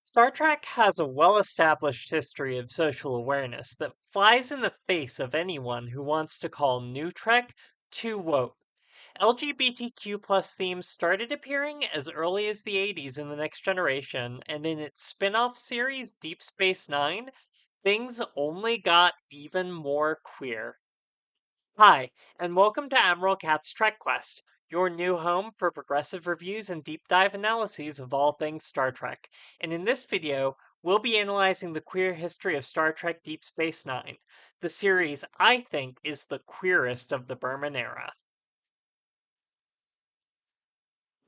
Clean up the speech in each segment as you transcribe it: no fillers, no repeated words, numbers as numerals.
Star Trek has a well established history of social awareness that flies in the face of anyone who wants to call new Trek too woke. LGBTQ plus themes started appearing as early as the 80s in The Next Generation, and in its spin off series Deep Space Nine, things only got even more queer. Hi, and welcome to Admiral Cat's Trek Quest, your new home for progressive reviews and deep dive analyses of all things Star Trek. And in this video, we'll be analyzing the queer history of Star Trek Deep Space Nine, the series I think is the queerest of the Berman era.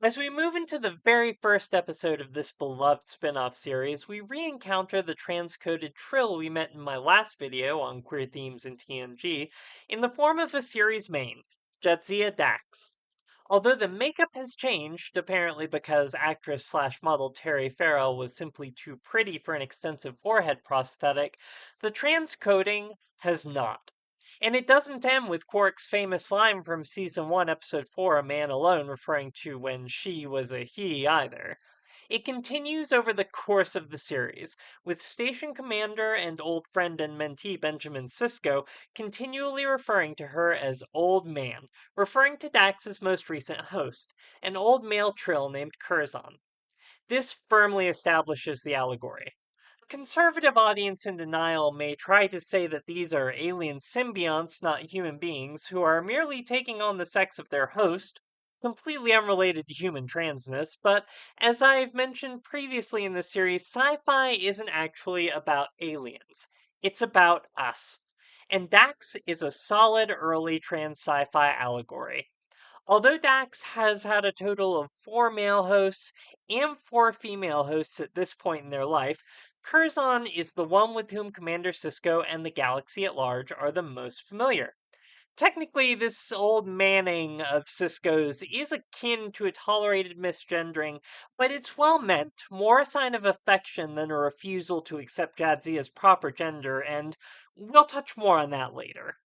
As we move into the very first episode of this beloved spin off series, we re encounter the transcoded Trill we met in my last video on queer themes in TNG in the form of a series main, Jadzia Dax. Although the makeup has changed, apparently because actress slash model Terry Farrell was simply too pretty for an extensive forehead prosthetic, the transcoding has not. And it doesn't end with Quark's famous line from season 1, episode 4, A Man Alone, referring to when she was a he either. It continues over the course of the series, with Station Commander and old friend and mentee Benjamin Sisko continually referring to her as Old Man, referring to Dax's most recent host, an old male Trill named Curzon. This firmly establishes the allegory. A conservative audience in denial may try to say that these are alien symbionts, not human beings, who are merely taking on the sex of their host, completely unrelated to human transness, but as I've mentioned previously in the series, sci fi isn't actually about aliens, it's about us. And Dax is a solid early trans sci fi allegory. Although Dax has had a total of 4 male hosts and 4 female hosts at this point in their life, Curzon is the one with whom Commander Sisko and the galaxy at large are the most familiar. Technically, this old Manning of Sisko's is akin to a tolerated misgendering, but it's well meant, more a sign of affection than a refusal to accept Jadzia's proper gender, and we'll touch more on that later.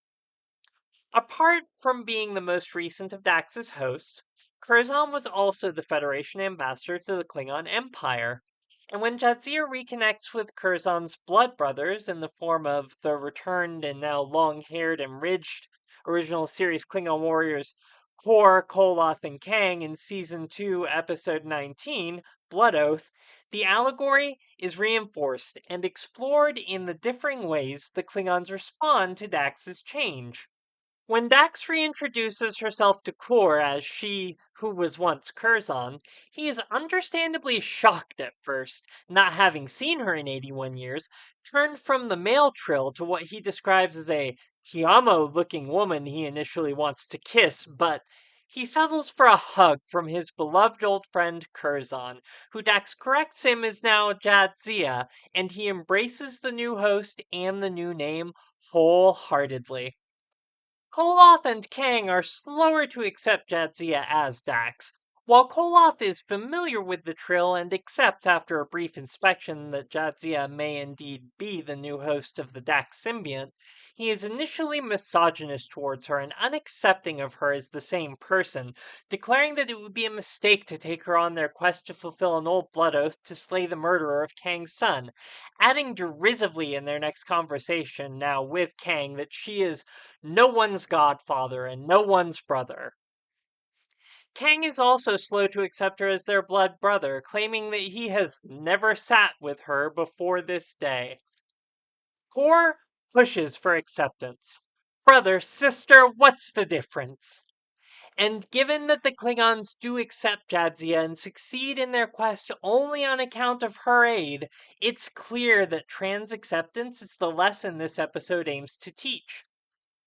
Apart from being the most recent of Dax's hosts, Curzon was also the Federation ambassador to the Klingon Empire. And when Jadzia reconnects with Curzon's blood brothers in the form of the returned and now long haired and ridged original series Klingon warriors Kor, Koloth, and Kang in Season 2, Episode 19, Blood Oath, the allegory is reinforced and explored in the differing ways the Klingons respond to Dax's change. When Dax reintroduces herself to Kor as she who was once Curzon, he is understandably shocked at first, not having seen her in 81 years, turned from the male Trill to what he describes as a Tiamo looking woman he initially wants to kiss, but he settles for a hug from his beloved old friend Curzon, who Dax corrects him is now Jadzia, and he embraces the new host and the new name wholeheartedly. Koloth and Kang are slower to accept Jadzia as Dax. While Koloth is familiar with the Trill and accepts after a brief inspection that Jadzia may indeed be the new host of the Dax symbiont, he is initially misogynist towards her and unaccepting of her as the same person, declaring that it would be a mistake to take her on their quest to fulfill an old blood oath to slay the murderer of Kang's son, adding derisively in their next conversation, now with Kang, that she is no one's godfather and no one's brother. Kang is also slow to accept her as their blood brother, claiming that he has never sat with her before this day. Kor pushes for acceptance. Brother, sister, what's the difference? And given that the Klingons do accept Jadzia and succeed in their quest only on account of her aid, it's clear that trans acceptance is the lesson this episode aims to teach.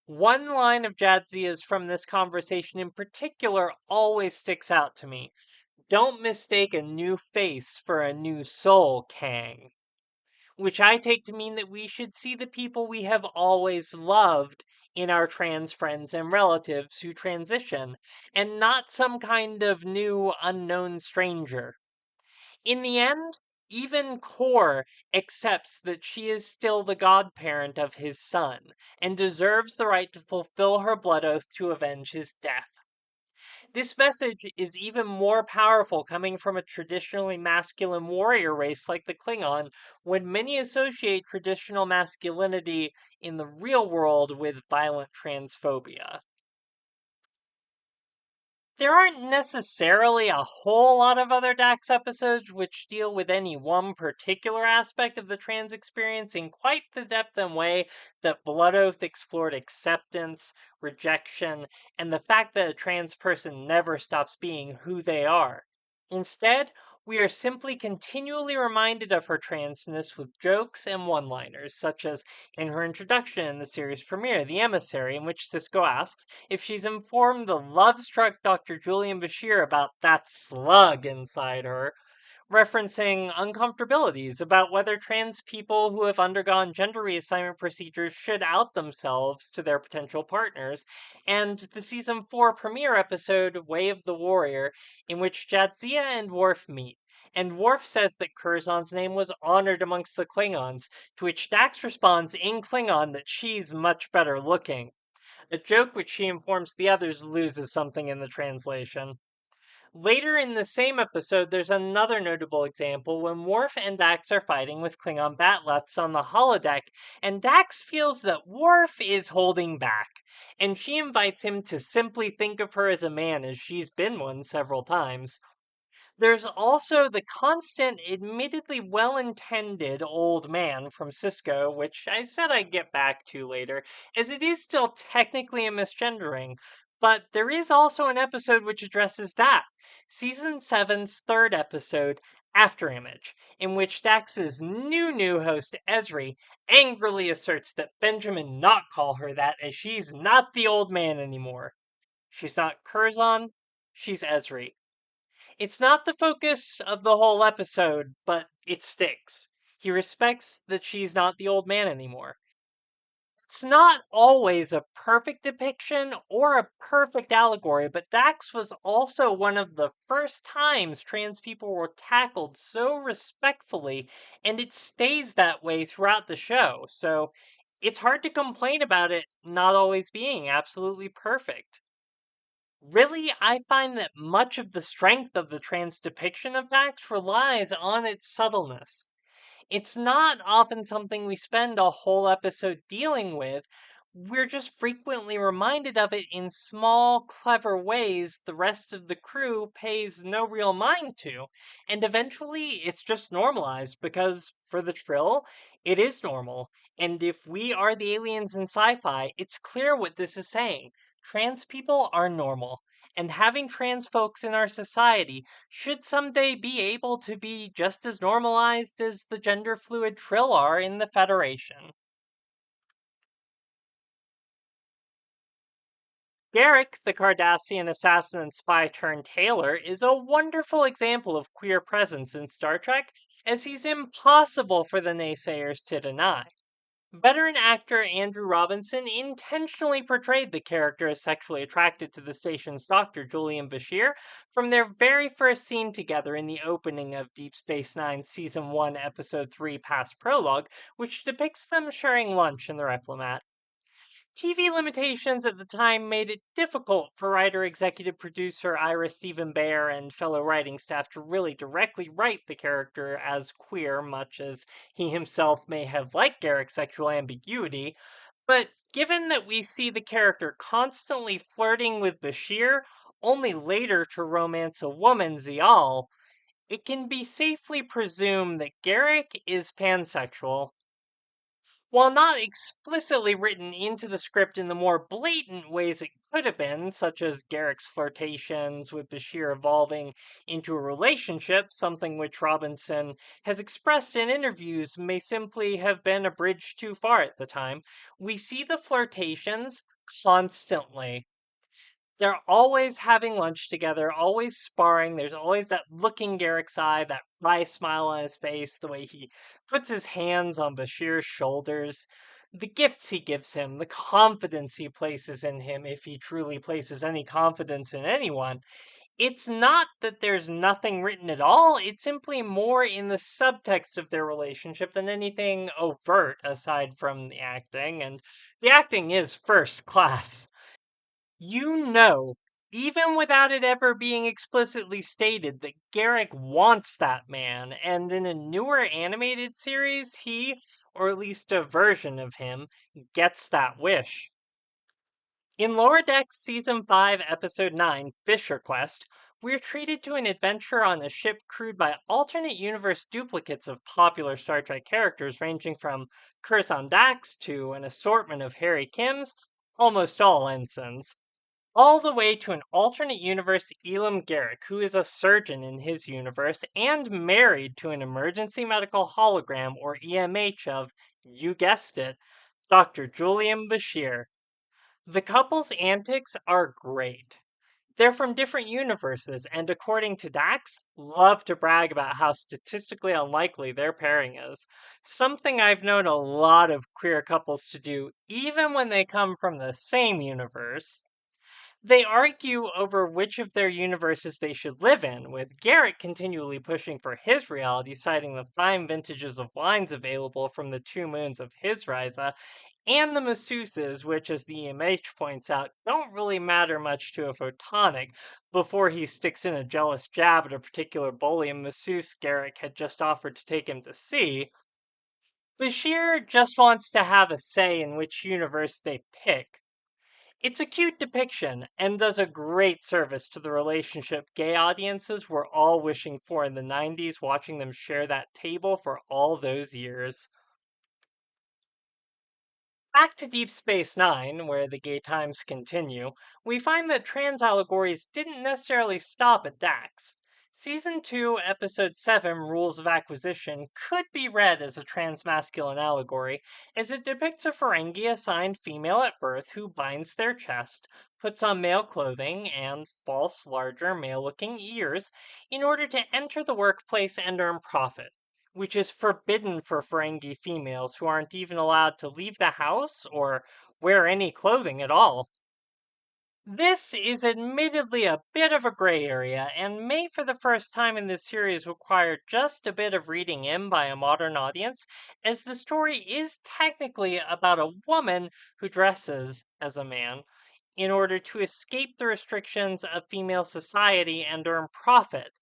One line of Jadzia's from this conversation in particular always sticks out to me. Don't mistake a new face for a new soul, Kang. Which I take to mean that we should see the people we have always loved in our trans friends and relatives who transition, and not some kind of new unknown stranger. In the end, even Kor accepts that she is still the godparent of his son, and deserves the right to fulfill her blood oath to avenge his death. This message is even more powerful coming from a traditionally masculine warrior race like the Klingon, when many associate traditional masculinity in the real world with violent transphobia. There aren't necessarily a whole lot of other Dax episodes which deal with any one particular aspect of the trans experience in quite the depth and way that Blood Oath explored acceptance, rejection, and the fact that a trans person never stops being who they are. Instead, we are simply continually reminded of her transness with jokes and one liners, such as in her introduction in the series premiere, The Emissary, in which Cisco asks if she's informed the love struck Dr. Julian Bashir about that slug inside her, referencing uncomfortabilities about whether trans people who have undergone gender reassignment procedures should out themselves to their potential partners, and the season 4 premiere episode, Way of the Warrior, in which Jadzia and Worf meet. And Worf says that Curzon's name was honored amongst the Klingons, to which Dax responds in Klingon that she's much better looking. A joke which she informs the others loses something in the translation. Later in the same episode, there's another notable example when Worf and Dax are fighting with Klingon batleths on the holodeck, and Dax feels that Worf is holding back, and she invites him to simply think of her as a man as she's been one several times. There's also the constant, admittedly well intended old man from Cisco, which I said I'd get back to later, as it is still technically a misgendering. But there is also an episode which addresses that. Season 7's third episode, Afterimage, in which Dax's new host, Esri, angrily asserts that Benjamin not call her that as she's not the old man anymore. She's not Curzon, she's Esri. It's not the focus of the whole episode, but it sticks. He respects that she's not the old man anymore. It's not always a perfect depiction or a perfect allegory, but Dax was also one of the first times trans people were tackled so respectfully, and it stays that way throughout the show. So it's hard to complain about it not always being absolutely perfect. Really, I find that much of the strength of the trans depiction of Dax relies on its subtleness. It's not often something we spend a whole episode dealing with. We're just frequently reminded of it in small, clever ways the rest of the crew pays no real mind to. And eventually, it's just normalized because, for the Trill, it is normal. And if we are the aliens in sci fi, it's clear what this is saying. Trans people are normal. And having trans folks in our society should someday be able to be just as normalized as the gender fluid Trill are in the Federation. Garrick, the Cardassian assassin and spy turned tailor, is a wonderful example of queer presence in Star Trek, as he's impossible for the naysayers to deny. Veteran actor Andrew Robinson intentionally portrayed the character as sexually attracted to the station's doctor, Julian Bashir, from their very first scene together in the opening of Deep Space Nine's Season 1, Episode 3 Past Prologue, which depicts them sharing lunch in the Replomat. TV limitations at the time made it difficult for writer executive producer Ira Stephen Bear and fellow writing staff to really directly write the character as queer, much as he himself may have liked Garrick's sexual ambiguity. But given that we see the character constantly flirting with Bashir, only later to romance a woman, Zial, it can be safely presumed that Garrick is pansexual. While not explicitly written into the script in the more blatant ways it could have been, such as Garrick's flirtations with Bashir evolving into a relationship, something which Robinson has expressed in interviews may simply have been a bridge too far at the time, we see the flirtations constantly. They're always having lunch together, always sparring. There's always that look in Garrick's eye, that wry smile on his face, the way he puts his hands on Bashir's shoulders, the gifts he gives him, the confidence he places in him, if he truly places any confidence in anyone. It's not that there's nothing written at all, it's simply more in the subtext of their relationship than anything overt aside from the acting, and the acting is first class. You know even without it ever being explicitly stated that Garrick wants that man, and in a newer animated series, he, or at least a version of him, gets that wish. In Lower Decks Season 5, Episode 9, Fisher Quest, we're treated to an adventure on a ship crewed by alternate universe duplicates of popular Star Trek characters ranging from Curzon Dax to an assortment of Harry Kims, almost all ensigns, all the way to an alternate universe Elam Garrick, who is a surgeon in his universe and married to an emergency medical hologram or EMH of, you guessed it, Dr. Julian Bashir. The couple's antics are great. They're from different universes, and according to Dax, love to brag about how statistically unlikely their pairing is. Something I've known a lot of queer couples to do, even when they come from the same universe. They argue over which of their universes they should live in, with Garrett continually pushing for his reality, citing the fine vintages of wines available from the two moons of his Risa, and the masseuses, which, as the EMH points out, don't really matter much to a photonic, before he sticks in a jealous jab at a particular bullying masseuse Garrick had just offered to take him to see. Bashir just wants to have a say in which universe they pick. It's a cute depiction and does a great service to the relationship gay audiences were all wishing for in the 90s, watching them share that table for all those years. Back to Deep Space Nine, where the gay times continue, we find that trans allegories didn't necessarily stop at Dax. Season 2, Episode 7, Rules of Acquisition, could be read as a transmasculine allegory, as it depicts a Ferengi assigned female at birth who binds their chest, puts on male clothing, and false, larger, male looking ears in order to enter the workplace and earn profit, which is forbidden for Ferengi females who aren't even allowed to leave the house or wear any clothing at all. This is admittedly a bit of a gray area and may for the first time in this series require just a bit of reading in by a modern audience, as the story is technically about a woman who dresses as a man in order to escape the restrictions of female society and earn profit.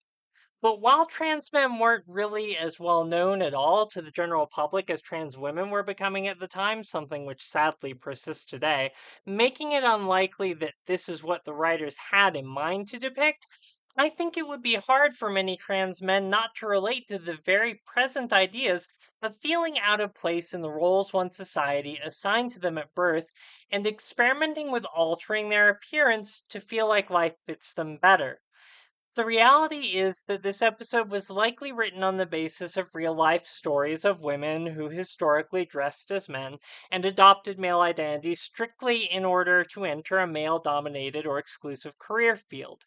But while trans men weren't really as well known at all to the general public as trans women were becoming at the time, something which sadly persists today, making it unlikely that this is what the writers had in mind to depict, I think it would be hard for many trans men not to relate to the very present ideas of feeling out of place in the roles one society assigned to them at birth and experimenting with altering their appearance to feel like life fits them better. The reality is that this episode was likely written on the basis of real life stories of women who historically dressed as men and adopted male identities strictly in order to enter a male dominated or exclusive career field.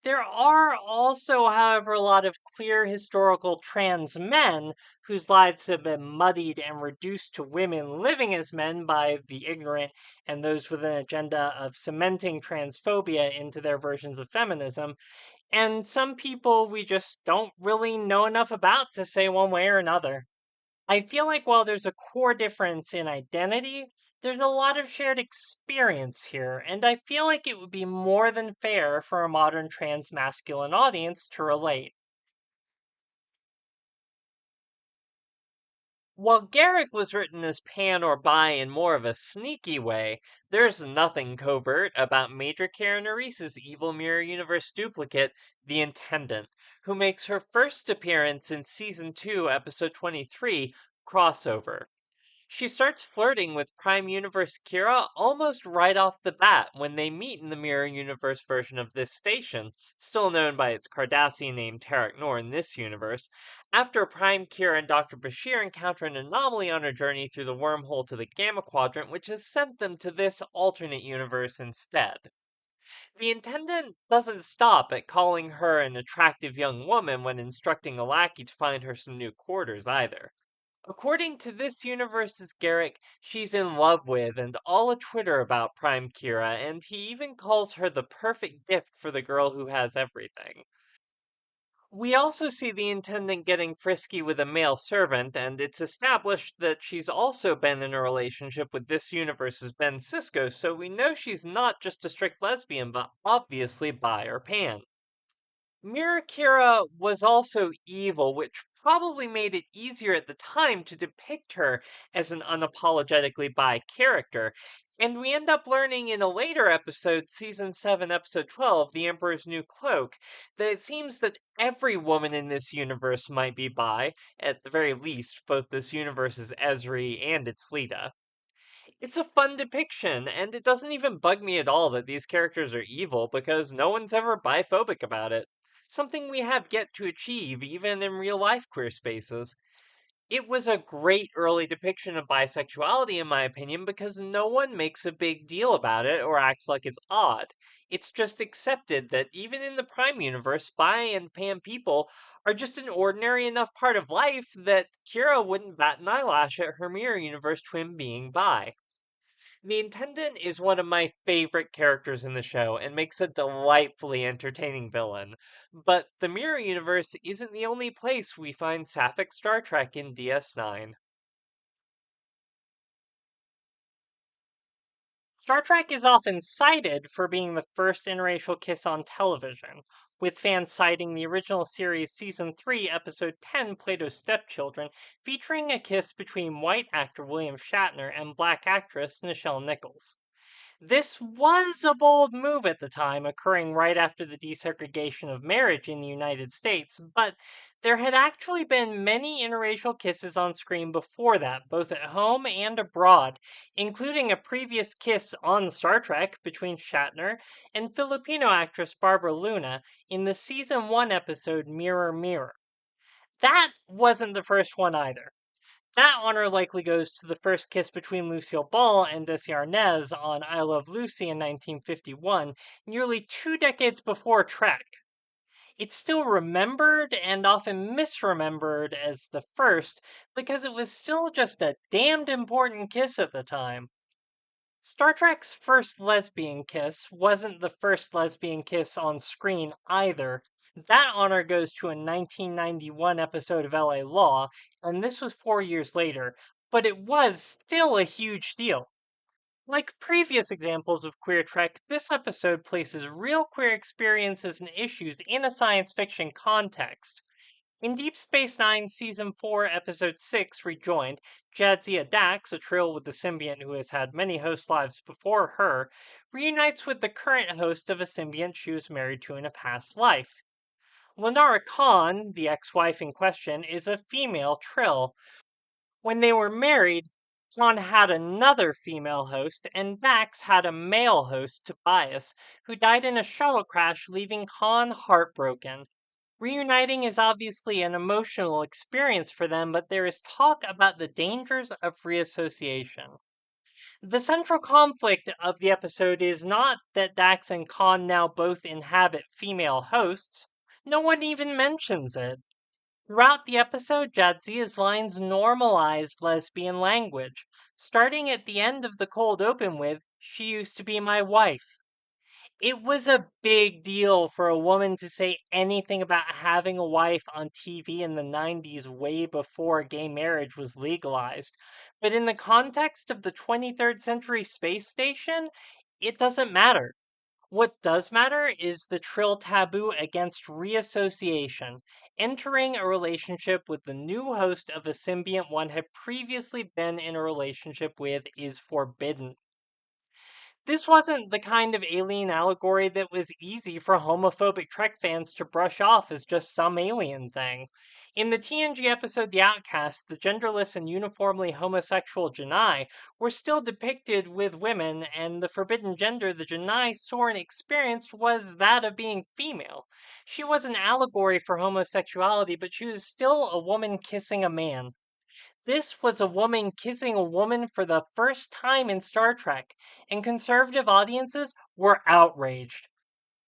There are also, however, a lot of clear historical trans men whose lives have been muddied and reduced to women living as men by the ignorant and those with an agenda of cementing transphobia into their versions of feminism, and some people we just don't really know enough about to say one way or another. I feel like while there's a core difference in identity, there's a lot of shared experience here, and I feel like it would be more than fair for a modern trans masculine audience to relate. While Garrick was written as pan or bi in more of a sneaky way, there's nothing covert about Major Karen Reese's evil Mirror Universe duplicate, the Intendant, who makes her first appearance in Season 2, Episode 23, Crossover. She starts flirting with Prime Universe Kira almost right off the bat when they meet in the Mirror Universe version of this station, still known by its Cardassian name Tarek Nor in this universe, after Prime Kira and Dr. Bashir encounter an anomaly on a journey through the wormhole to the Gamma Quadrant, which has sent them to this alternate universe instead. The Intendant doesn't stop at calling her an attractive young woman when instructing a lackey to find her some new quarters either. According to this universe's Garrick, she's in love with and all a Twitter about Prime Kira, and he even calls her the perfect gift for the girl who has everything. We also see the intendant getting frisky with a male servant, and it's established that she's also been in a relationship with this universe's Ben Sisko, so we know she's not just a strict lesbian, but obviously bi or pan. Mira Kira was also evil, which probably made it easier at the time to depict her as an unapologetically bi character. And we end up learning in a later episode, season 7, episode 12, The Emperor's New Cloak, that it seems that every woman in this universe might be bi, at the very least, both this universe's Ezri and its Lita. It's a fun depiction, and it doesn't even bug me at all that these characters are evil because no one's ever biphobic about it. Something we have yet to achieve even in real life queer spaces. It was a great early depiction of bisexuality, in my opinion, because no one makes a big deal about it or acts like it's odd. It's just accepted that even in the Prime universe, bi and pan people are just an ordinary enough part of life that Kira wouldn't bat an eyelash at her Mirror Universe twin being bi. The Intendant is one of my favorite characters in the show and makes a delightfully entertaining villain. But the Mirror Universe isn't the only place we find sapphic Star Trek in DS9. Star Trek is often cited for being the first interracial kiss on television, with fans citing the original series Season 3, Episode 10, Plato's Stepchildren, featuring a kiss between white actor William Shatner and black actress Nichelle Nichols. This was a bold move at the time, occurring right after the desegregation of marriage in the United States, but there had actually been many interracial kisses on screen before that, both at home and abroad, including a previous kiss on Star Trek between Shatner and Filipino actress Barbara Luna in the season 1 episode Mirror Mirror. That wasn't the first one either. That honor likely goes to the first kiss between Lucille Ball and Desi Arnaz on I Love Lucy in 1951, nearly 2 decades before Trek. It's still remembered and often misremembered as the first because it was still just a damned important kiss at the time. Star Trek's first lesbian kiss wasn't the first lesbian kiss on screen either. That honor goes to a 1991 episode of LA Law, and this was 4 years later, but it was still a huge deal. Like previous examples of queer Trek, this episode places real queer experiences and issues in a science fiction context. In Deep Space Nine Season 4, Episode 6, Rejoined, Jadzia Dax, a Trill with the symbiont who has had many host lives before her, reunites with the current host of a symbiont she was married to in a past life. Lenara Khan, the ex-wife in question, is a female Trill. When they were married, Khan had another female host, and Dax had a male host, Tobias, who died in a shuttle crash, leaving Khan heartbroken. Reuniting is obviously an emotional experience for them, but there is talk about the dangers of reassociation. The central conflict of the episode is not that Dax and Khan now both inhabit female hosts. No one even mentions it. Throughout the episode, Jadzia's lines normalize lesbian language, starting at the end of the cold open with, "She used to be my wife." It was a big deal for a woman to say anything about having a wife on TV in the 90s, way before gay marriage was legalized. But in the context of the 23rd century space station, it doesn't matter. What does matter is the Trill taboo against reassociation. Entering a relationship with the new host of a symbiont one had previously been in a relationship with is forbidden. This wasn't the kind of alien allegory that was easy for homophobic Trek fans to brush off as just some alien thing. In the TNG episode The Outcast, the genderless and uniformly homosexual Janai were still depicted with women, and the forbidden gender the Janai saw and experienced was that of being female. She was an allegory for homosexuality, but she was still a woman kissing a man. This was a woman kissing a woman for the first time in Star Trek, and conservative audiences were outraged.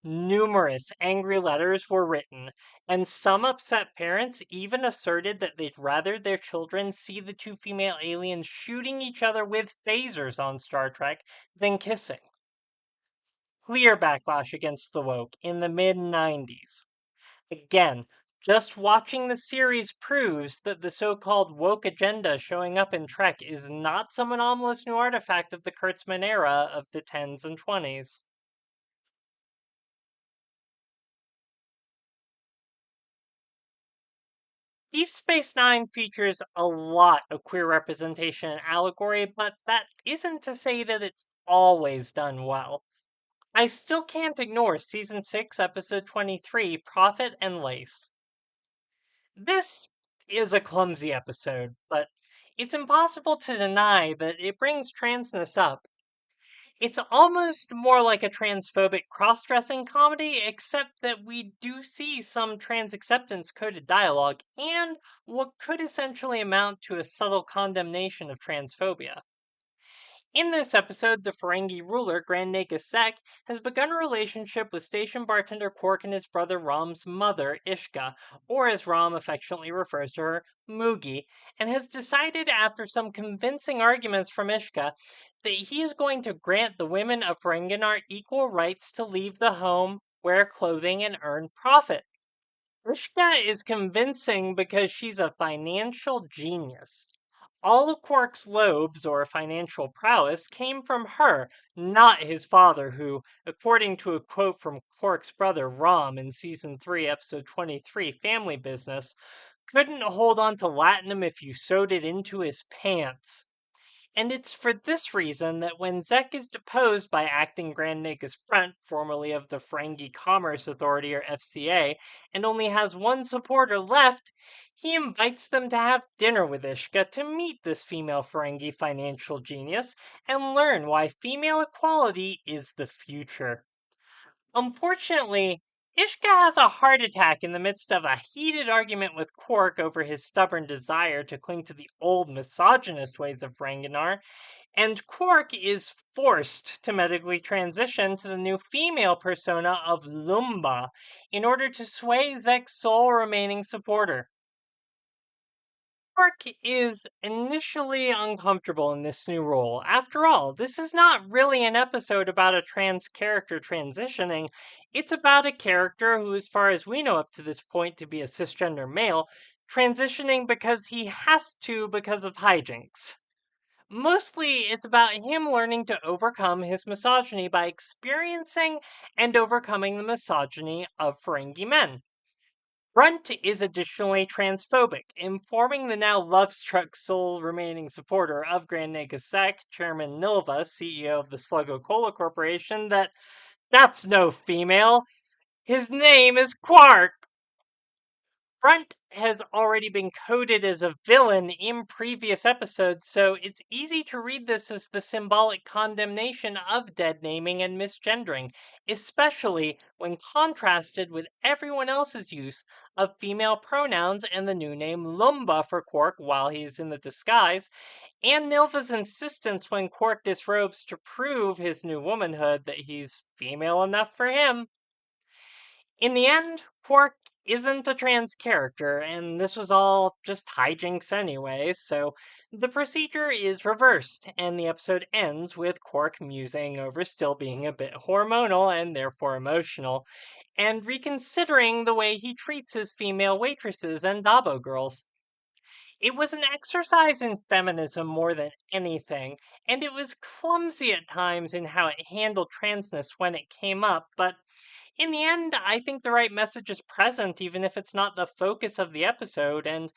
Numerous angry letters were written, and some upset parents even asserted that they'd rather their children see the two female aliens shooting each other with phasers on Star Trek than kissing. Clear backlash against the woke in the mid 90s. Again, Just watching the series proves that the so called woke agenda showing up in Trek is not some anomalous new artifact of the Kurtzman era of the 10s and 20s. Deep Space Nine features a lot of queer representation and allegory, but that isn't to say that it's always done well. I still can't ignore Season 6, Episode 23, Prophet and Lace. This is a clumsy episode, but it's impossible to deny that it brings transness up. It's almost more like a transphobic cross dressing comedy, except that we do see some trans acceptance coded dialogue and what could essentially amount to a subtle condemnation of transphobia. In this episode, the Ferengi ruler, Grand Nagus Sek, has begun a relationship with station bartender Quark and his brother Rom's mother, Ishka, or as Rom affectionately refers to her, Mugi, and has decided after some convincing arguments from Ishka that he is going to grant the women of Ferenginar equal rights to leave the home, wear clothing, and earn profit. Ishka is convincing because she's a financial genius. All of Quark's lobes or financial prowess came from her, not his father, who, according to a quote from Quark's brother Rom in season 3, episode 23, Family Business, couldn't hold on to latinum if you sewed it into his pants. And it's for this reason that when Zek is deposed by acting Grand Nagus Brent, formerly of the Ferengi Commerce Authority or FCA, and only has one supporter left, he invites them to have dinner with Ishka to meet this female Ferengi financial genius and learn why female equality is the future. Unfortunately, Ishka has a heart attack in the midst of a heated argument with Quark over his stubborn desire to cling to the old misogynist ways of Ferenginar, and Quark is forced to medically transition to the new female persona of Lumba in order to sway Zek's sole remaining supporter. Quark is initially uncomfortable in this new role. After all, this is not really an episode about a trans character transitioning. It's about a character who, as far as we know up to this point, to be a cisgender male, transitioning because he has to because of hijinks. Mostly, it's about him learning to overcome his misogyny by experiencing and overcoming the misogyny of Ferengi men. Brunt is additionally transphobic, informing the now love-struck sole remaining supporter of Grand Nagasek, Chairman Nilva, CEO of the Sluggo Cola Corporation, that that's no female. His name is Quark. Brunt has already been coded as a villain in previous episodes, so it's easy to read this as the symbolic condemnation of dead naming and misgendering, especially when contrasted with everyone else's use of female pronouns and the new name Lumba for Quark while he's in the disguise, and Nilva's insistence when Quark disrobes to prove his new womanhood that he's female enough for him. In the end, Quark isn't a trans character, and this was all just hijinks anyway, so the procedure is reversed, and the episode ends with Quark musing over still being a bit hormonal and therefore emotional, and reconsidering the way he treats his female waitresses and Dabo girls. It was an exercise in feminism more than anything, and it was clumsy at times in how it handled transness when it came up, but in the end, I think the right message is present, even if it's not the focus of the episode. And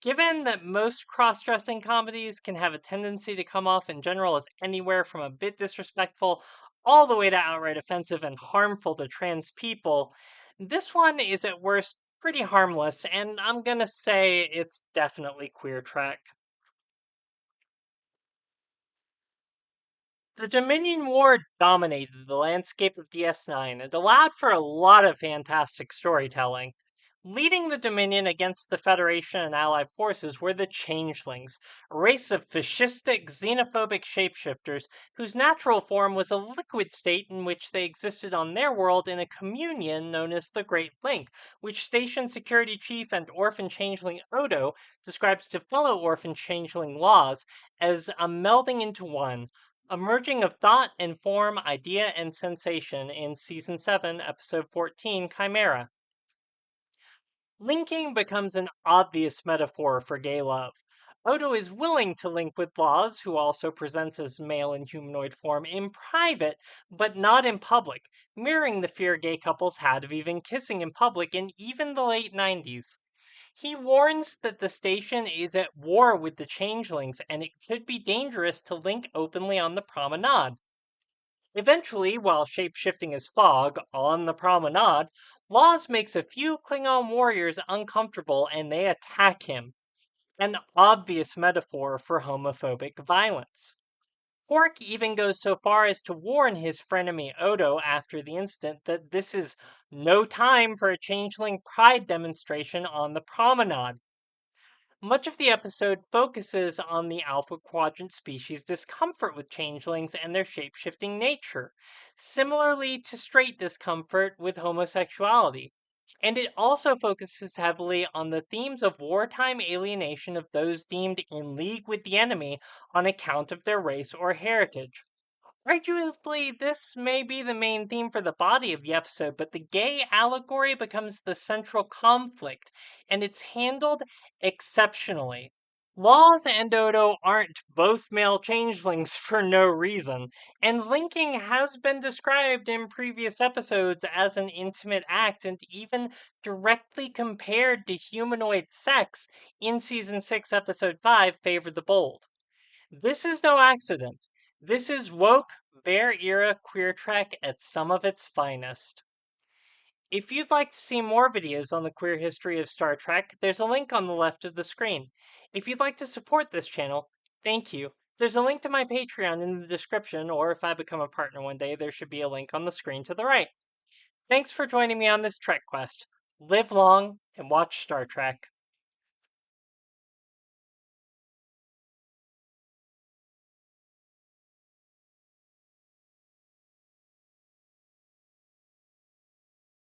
given that most cross dressing comedies can have a tendency to come off in general as anywhere from a bit disrespectful all the way to outright offensive and harmful to trans people, this one is at worst pretty harmless, and I'm gonna say it's definitely queer track. The Dominion War dominated the landscape of DS9 and allowed for a lot of fantastic storytelling. Leading the Dominion against the Federation and Allied forces were the Changelings, a race of fascistic, xenophobic shapeshifters whose natural form was a liquid state in which they existed on their world in a communion known as the Great Link, which Station Security Chief and Orphan Changeling Odo describes to fellow Orphan Changeling Laws as a melding into one, a merging of thought and form, idea and sensation in Season 7, Episode 14, Chimera. Linking becomes an obvious metaphor for gay love. Odo is willing to link with Laz, who also presents as male in humanoid form in private, but not in public, mirroring the fear gay couples had of even kissing in public in even the late 90s. He warns that the station is at war with the changelings and it could be dangerous to link openly on the promenade. Eventually, while shapeshifting as fog on the promenade, Laws makes a few Klingon warriors uncomfortable and they attack him, an obvious metaphor for homophobic violence. Quark even goes so far as to warn his frenemy Odo after the incident that this is no time for a changeling pride demonstration on the promenade. Much of the episode focuses on the Alpha Quadrant species' discomfort with changelings and their shape-shifting nature, similarly to straight discomfort with homosexuality. And it also focuses heavily on the themes of wartime alienation of those deemed in league with the enemy on account of their race or heritage. Arguably, this may be the main theme for the body of the episode, but the gay allegory becomes the central conflict, and it's handled exceptionally. Laws and Odo aren't both male changelings for no reason, and linking has been described in previous episodes as an intimate act and even directly compared to humanoid sex in Season 6, Episode 5, Favor the Bold. This is no accident. This is woke, Bear era queer trek at some of its finest. If you'd like to see more videos on the queer history of Star Trek, there's a link on the left of the screen. If you'd like to support this channel, thank you. There's a link to my Patreon in the description, or if I become a partner one day, there should be a link on the screen to the right. Thanks for joining me on this Trek quest. Live long and watch Star Trek.